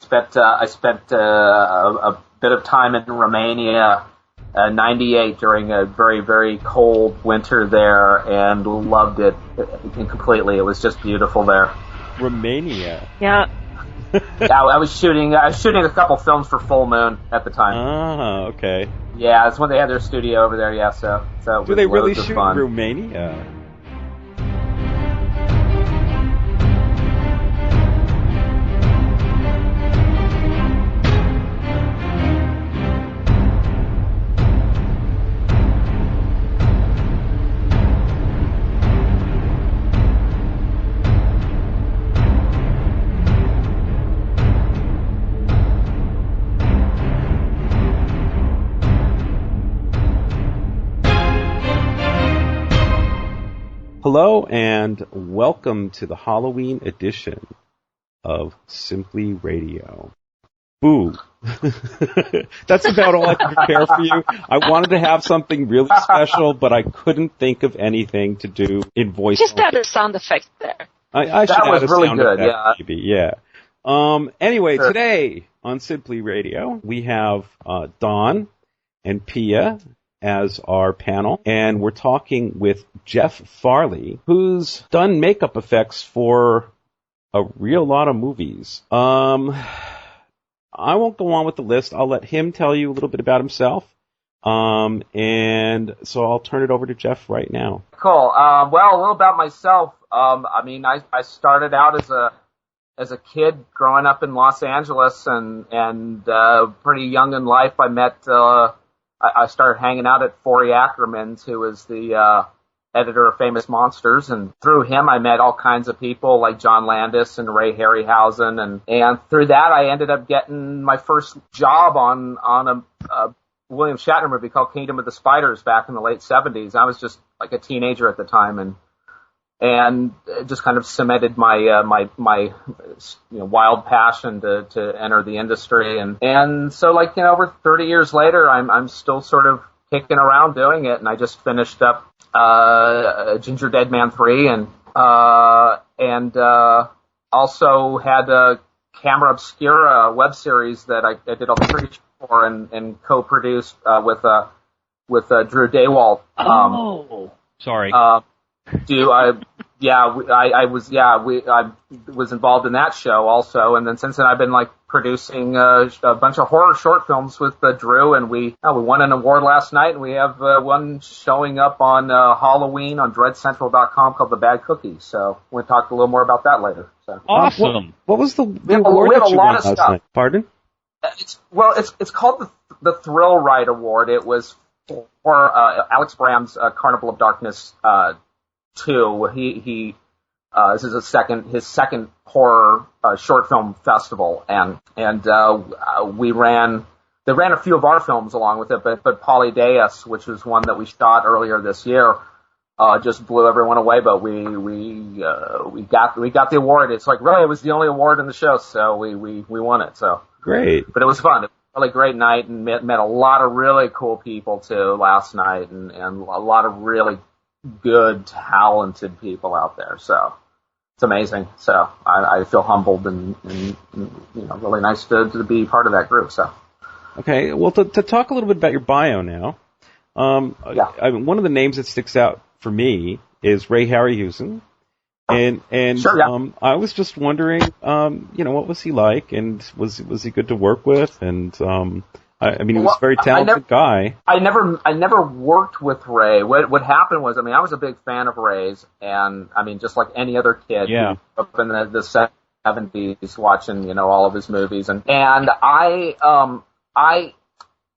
spent a bit of time in Romania, 98 during a very, very cold winter there, and loved it completely. It was just beautiful there. Romania. Yeah. Yeah, I was shooting a couple films for Full Moon at the time. Ah, okay. Yeah, that's when they had their studio over there. Yeah, so do they really shoot in Romania? Hello and welcome to the Halloween edition of Simply Radio. Boo. That's about all I could prepare for you. I wanted to have something really special, but I couldn't think of anything to do in voice. Just add a sound effect there. I should add a really sound good, effect, maybe, yeah. Anyway, Sure. Today on Simply Radio, we have Don and Pia as our panel, and we're talking with Jeff Farley, who's done makeup effects for a real lot of movies. I won't go on with the list. I'll let him tell you a little bit about himself. And so I'll turn it over to Jeff right now. Cool. Well, a little about myself. I started out as a kid growing up in Los Angeles, and pretty young in life, I started hanging out at Forey Ackerman's, who was the editor of Famous Monsters, and through him I met all kinds of people like John Landis and Ray Harryhausen, and through that I ended up getting my first job on a William Shatner movie called Kingdom of the Spiders back in the late 70s. I was just like a teenager at the time, and it just kind of cemented my wild passion to enter the industry, and so over 30 years later, I'm still sort of kicking around doing it, and I just finished up Ginger Dead Man 3, and also had a Camera Obscura web series that I did all the research for and co-produced with Drew Daywalt. Sorry. I was involved in that show also, and then since then I've been producing a bunch of horror short films with Drew, and we won an award last night, and we have one showing up on Halloween on DreadCentral.com called The Bad Cookie. So we'll talk a little more about that later. So. Awesome. What was the award that you won last night? Pardon? It's called the Thrill Ride Award. It was for Alex Bram's Carnival of Darkness 2. He this is his second horror short film festival, and they ran a few of our films along with it, but Polydeus, which was one that we shot earlier this year, just blew everyone away. But we got the award. It's really, it was the only award in the show, so we won it. So great. But it was fun. It was a really great night, and met a lot of really cool people too last night, and a lot of really good, talented people out there. So it's amazing. So I feel humbled and really nice to be part of that group. So. Okay. Well, to talk a little bit about your bio now, one of the names that sticks out for me is Ray Harryhausen, and sure, yeah. I was just wondering, what was he like, and was he good to work with, and he was a very talented guy. I never worked with Ray. What happened was, I was a big fan of Ray's, and just like any other kid, up in the 70s, watching all of his movies, and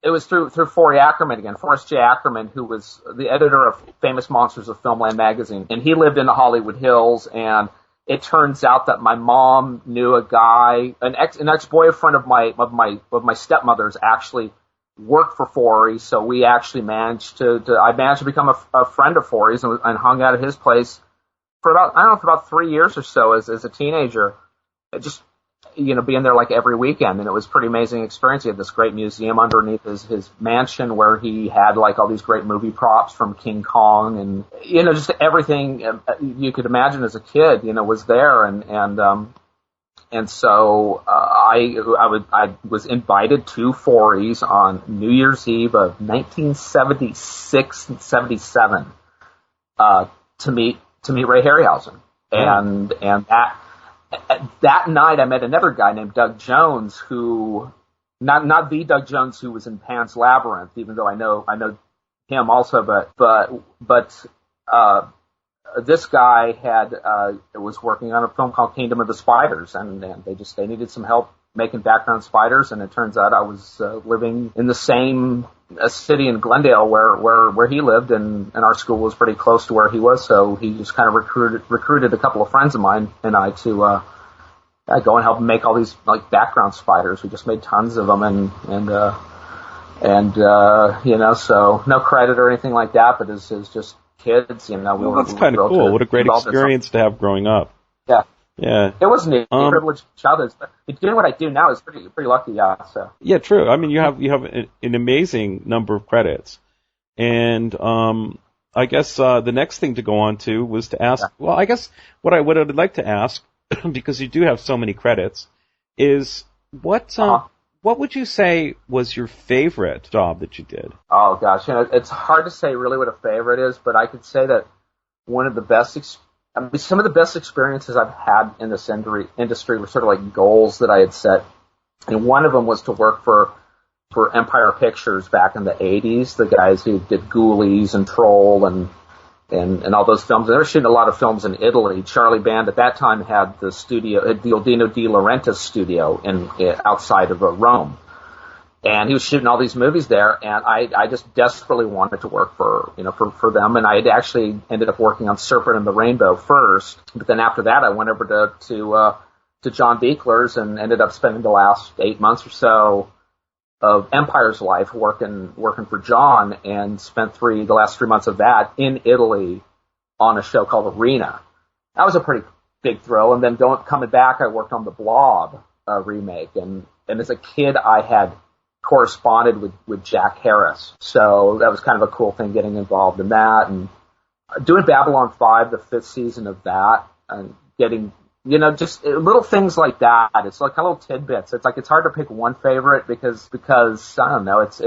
it was through Forey Ackerman again, Forrest J. Ackerman, who was the editor of Famous Monsters of Filmland magazine, and he lived in the Hollywood Hills, and it turns out that my mom knew a guy, an ex-boyfriend of my stepmother's actually worked for Forey, so we actually I managed to become a friend of Forey's and hung out at his place for about 3 years or so as a teenager. Just being there every weekend, and it was a pretty amazing experience. He had this great museum underneath his mansion where he had all these great movie props from King Kong, and just everything you could imagine as a kid was there, and And so I was invited to Forey's on New Year's Eve of 1976 and 77 to meet Ray Harryhausen. And that night I met another guy named Doug Jones, who not the Doug Jones who was in Pan's Labyrinth, even though I know him also, but this guy was working on a film called Kingdom of the Spiders, and they needed some help making background spiders, and it turns out I was living in the same city in Glendale where he lived, and our school was pretty close to where he was, so he just kind of recruited a couple of friends of mine and I to go and help him make all these like background spiders. We just made tons of them, and so no credit or anything like that, but it's just kids, that's kind of cool. What a great experience to have growing up. Yeah. It wasn't a privileged childhood, but doing what I do now is pretty lucky, yeah. So. Yeah, true. I mean, you have an amazing number of credits, and I guess the next thing to go on to was to ask. Yeah. Well, I guess what I'd like to ask, because you do have so many credits, is what would you say was your favorite job that you did? Oh gosh, it's hard to say really what a favorite is, but I could say that one of the best. Some of the best experiences I've had in this industry were sort of like goals that I had set. And one of them was to work for Empire Pictures back in the 80s, the guys who did Ghoulies and Troll and all those films. They were shooting a lot of films in Italy. Charlie Band at that time had the Oldino De Laurentiis studio outside of Rome. And he was shooting all these movies there, and I just desperately wanted to work for them. And I had actually ended up working on Serpent and the Rainbow first, but then after that I went over to John Buechler's and ended up spending the last 8 months or so of Empire's life working for John, and spent the last 3 months of that in Italy on a show called Arena. That was a pretty big thrill. And then coming back, I worked on the Blob remake, and as a kid I had corresponded with Jack Harris. So that was kind of a cool thing, getting involved in that, and doing Babylon 5, the 5th season of that, and getting, just little things like that. It's like little tidbits. It's like, it's hard to pick one favorite because I don't know, it's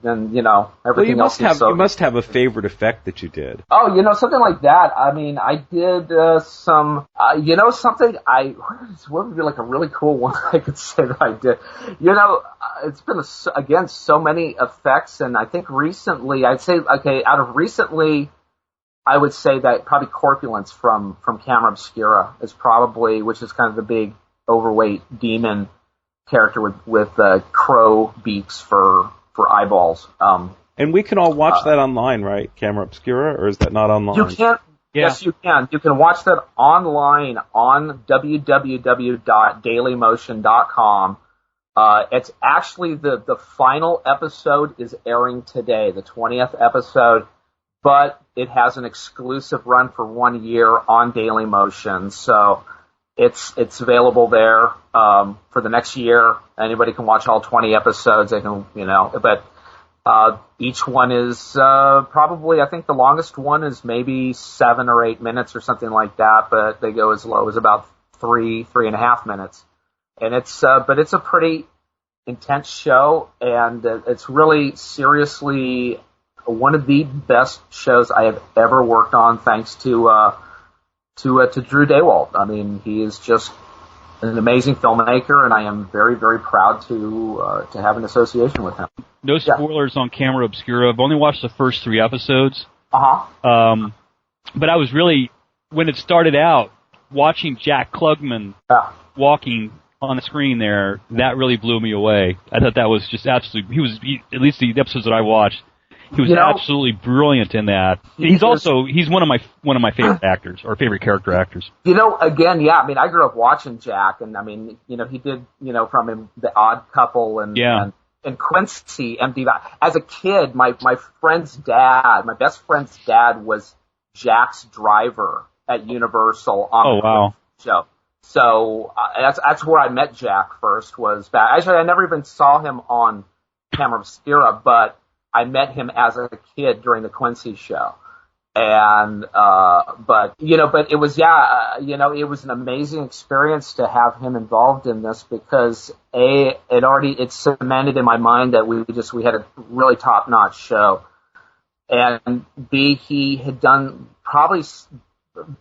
then, everything else. You must have a favorite effect that you did. Oh, something like that. I mean, I did something what would be like a really cool one I could say that I did. It's been, again, so many effects, and I think recently, I would say that probably Corpulence from Camera Obscura is probably, which is kind of the big overweight demon character with crow beaks for eyeballs. And we can all watch that online, right? Camera Obscura, or is that not online? You can. Yeah. Yes, you can. You can watch that online on www.dailymotion.com. It's actually the final episode is airing today, the 20th episode, but it has an exclusive run for 1 year on Dailymotion, so it's available there for the next year. Anybody can watch all 20 episodes. They can, but each one is probably, I think the longest one is maybe 7 or 8 minutes or something like that, but they go as low as about 3.5 minutes. And but it's a pretty intense show, and it's really seriously one of the best shows I have ever worked on, thanks to Drew Daywalt. I mean, he is just an amazing filmmaker, and I am very, very proud to have an association with him. No spoilers on Camera Obscura. I've only watched the first 3 episodes. But I was really, when it started out, watching Jack Klugman walking on the screen there, that really blew me away. I thought that was just absolutely, at least the episodes that I watched, he was absolutely brilliant in that. He's one of my favorite actors, or favorite character actors. Again, yeah, I mean, I grew up watching Jack, and I mean, he did, from him, The Odd Couple and Quincy, MD. As a kid, my best friend's dad was Jack's driver at Universal on the show. So that's where I met Jack first, was back. Actually, I never even saw him on Camera Obscura, but I met him as a kid during the Quincy show. but it was, it was an amazing experience to have him involved in this because it cemented in my mind that we had a really top-notch show. And B, he had done probably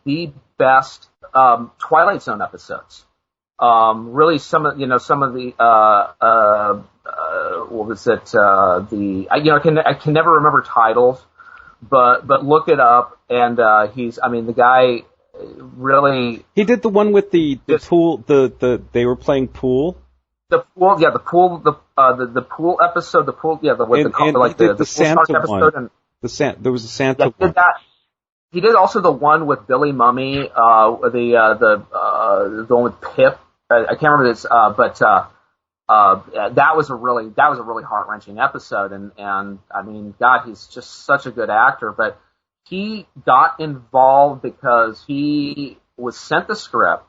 the best Twilight Zone episodes. Really, some of the what was it? I can never remember titles, but look it up. And the guy really. He did the one with the pool. They were playing pool. The pool episode. The pool Santa episode. One. There was a Santa one. He did also the one with Billy Mummy, the one with Pip. I can't remember this, but that was a really heart-wrenching episode. And I mean, God, he's just such a good actor. But he got involved because he was sent the script.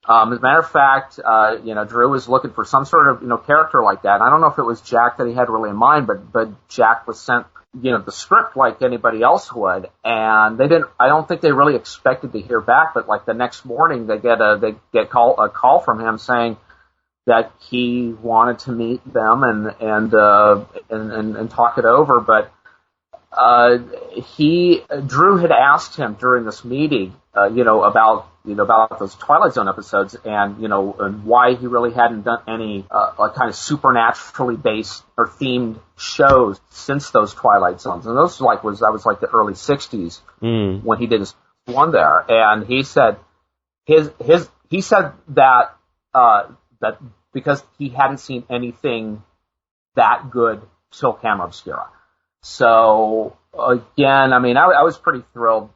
As a matter of fact, Drew was looking for some sort of character like that. And I don't know if it was Jack that he had really in mind, but Jack was sent the script like anybody else would, and I don't think they really expected to hear back, but like the next morning they get a call from him saying that he wanted to meet them and talk it over, but Drew had asked him during this meeting, about those Twilight Zone episodes and why he really hadn't done any kind of supernaturally based or themed shows since those Twilight Zones. And those was the early 60s when he did his one there. And he said that because he hadn't seen anything that good till Camera Obscura. So again, I mean, I was pretty thrilled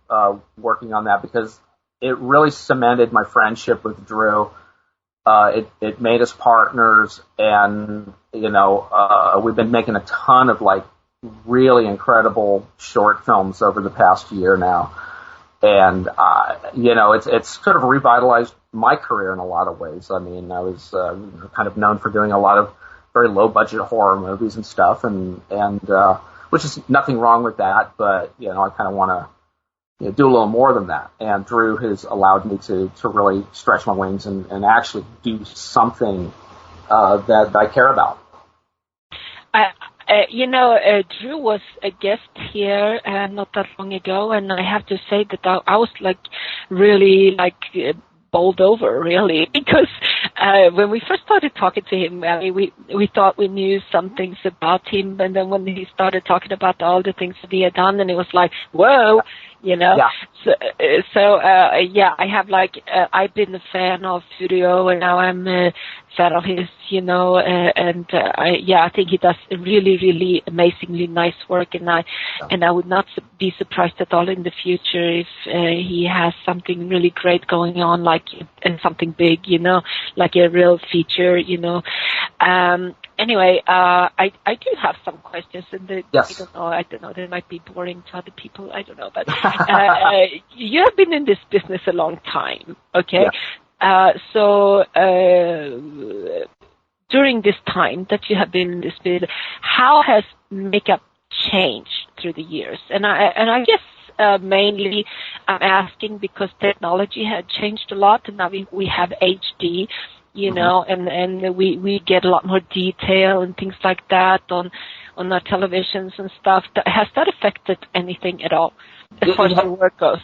working on that because it really cemented my friendship with Drew. It made us partners, and we've been making a ton of really incredible short films over the past year now, and it's sort of revitalized my career in a lot of ways. I mean, I was kind of known for doing a lot of very low budget horror movies and stuff, and which is nothing wrong with that, but I kind of want to do a little more than that. And Drew has allowed me to really stretch my wings and actually do something that I care about. Drew was a guest here not that long ago, and I have to say that I was really bowled over, really, because when we first started talking to him, we thought we knew some things about him, and then when he started talking about all the things that he had done, and it was like, whoa, Yeah. So I have I've been a fan of Studio, and now I'm a fan of his, I think he does really, really amazingly nice work, and I would not be surprised at all in the future if he has something really great going on, and something big, like a real feature, Anyway, I do have some questions, and yes. I don't know, they might be boring to other people, I don't know, but you have been in this business a long time, okay? Yeah. So during this time that you have been in this business, how has makeup changed through the years? And I guess mainly I'm asking because technology had changed a lot, and now we have HD. And we get a lot more detail and things like that on our televisions and stuff. Has that affected anything at all as far as the work goes?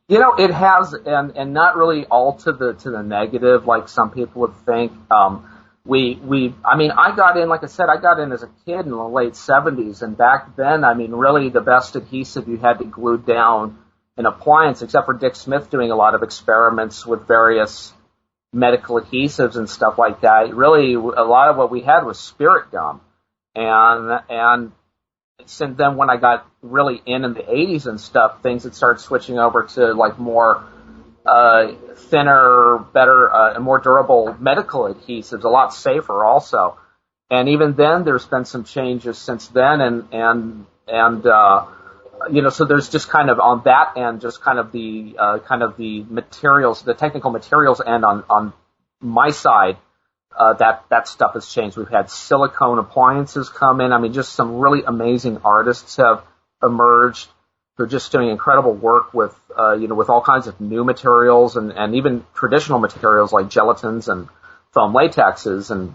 It has, and not really all to the negative, like some people would think. I got in, like I said, as a kid in the late 70s, and back then, really the best adhesive you had to glue down an appliance, except for Dick Smith doing a lot of experiments with various medical adhesives and stuff like that. Really, a lot of what we had was spirit gum, and since then, when I got really in the 80s and stuff, things had started switching over to more thinner, better, and more durable medical adhesives, a lot safer also. And even then, there's been some changes since then, and so there's just kind of on that end, just kind of the materials, the technical materials end on my side, that stuff has changed. We've had silicone appliances come in. Just some really amazing artists have emerged who are just doing incredible work with, with all kinds of new materials and even traditional materials like gelatins and foam latexes. And